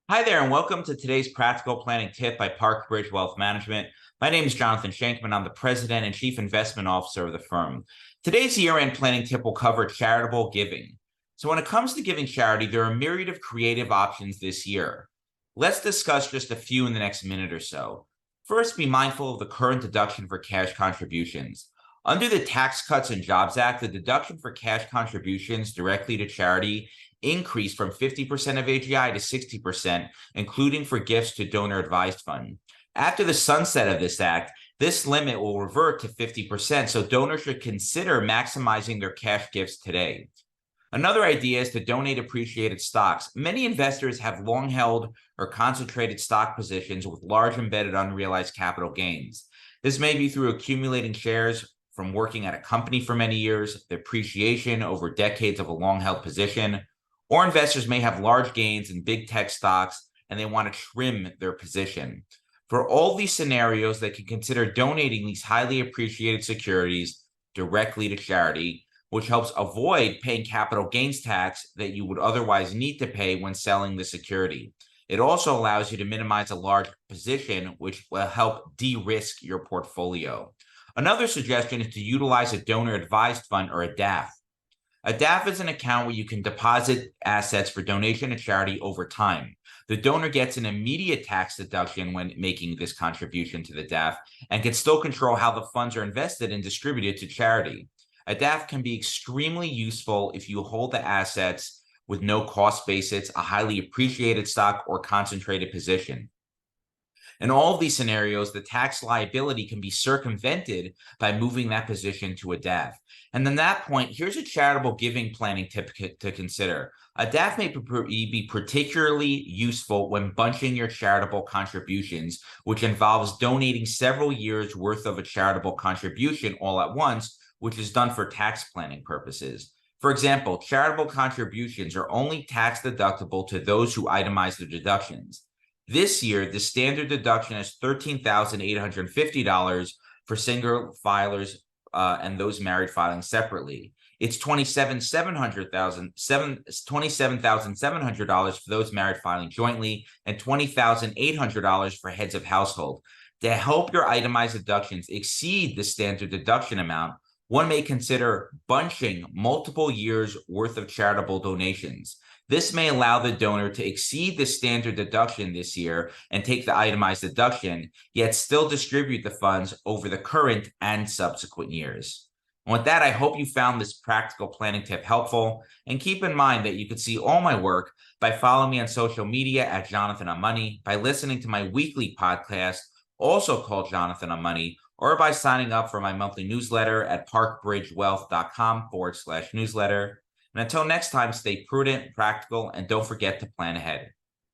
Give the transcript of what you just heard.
Hi there, and welcome to today's practical planning tip by ParkBridge Wealth Management. My name is Jonathan Shenkman. I'm the president and chief investment officer of the firm. Today's year-end planning tip will cover charitable giving. So when it comes to giving charity, there are a myriad of creative options this year. Let's discuss just a few in the next minute or so. First, be mindful of the current deduction for cash contributions. Under the Tax Cuts and Jobs Act, the deduction for cash contributions directly to charity increased from 50% of AGI to 60%, including for gifts to donor-advised fund. After the sunset of this act, this limit will revert to 50%, so donors should consider maximizing their cash gifts today. Another idea is to donate appreciated stocks. Many investors have long held or concentrated stock positions with large embedded unrealized capital gains. This may be through accumulating shares from working at a company for many years, the appreciation over decades of a long-held position, or investors may have large gains in big tech stocks and they want to trim their position. For all these scenarios, they can consider donating these highly appreciated securities directly to charity, which helps avoid paying capital gains tax that you would otherwise need to pay when selling the security. It also allows you to minimize a large position, which will help de-risk your portfolio. Another suggestion is to utilize a donor-advised fund or a DAF. A DAF is an account where you can deposit assets for donation to charity over time. The donor gets an immediate tax deduction when making this contribution to the DAF and can still control how the funds are invested and distributed to charity. A DAF can be extremely useful if you hold the assets with no cost basis, a highly appreciated stock, or concentrated position. In all of these scenarios, the tax liability can be circumvented by moving that position to a DAF. And then that point, here's a charitable giving planning tip to consider. A DAF may be particularly useful when bunching your charitable contributions, which involves donating several years' worth of a charitable contribution all at once, which is done for tax planning purposes. For example, charitable contributions are only tax deductible to those who itemize their deductions. This year, the standard deduction is $13,850 for single filers and those married filing separately. It's $27,700 for those married filing jointly, and $20,800 for heads of household. To help your itemized deductions exceed the standard deduction amount, one may consider bunching multiple years' worth of charitable donations. This may allow the donor to exceed the standard deduction this year and take the itemized deduction, yet still distribute the funds over the current and subsequent years. And with that, I hope you found this practical planning tip helpful. And keep in mind that you can see all my work by following me on social media at Jonathan on Money, by listening to my weekly podcast, also called Jonathan on Money, or by signing up for my monthly newsletter at parkbridgewealth.com/newsletter. And until next time, stay prudent, practical, and don't forget to plan ahead.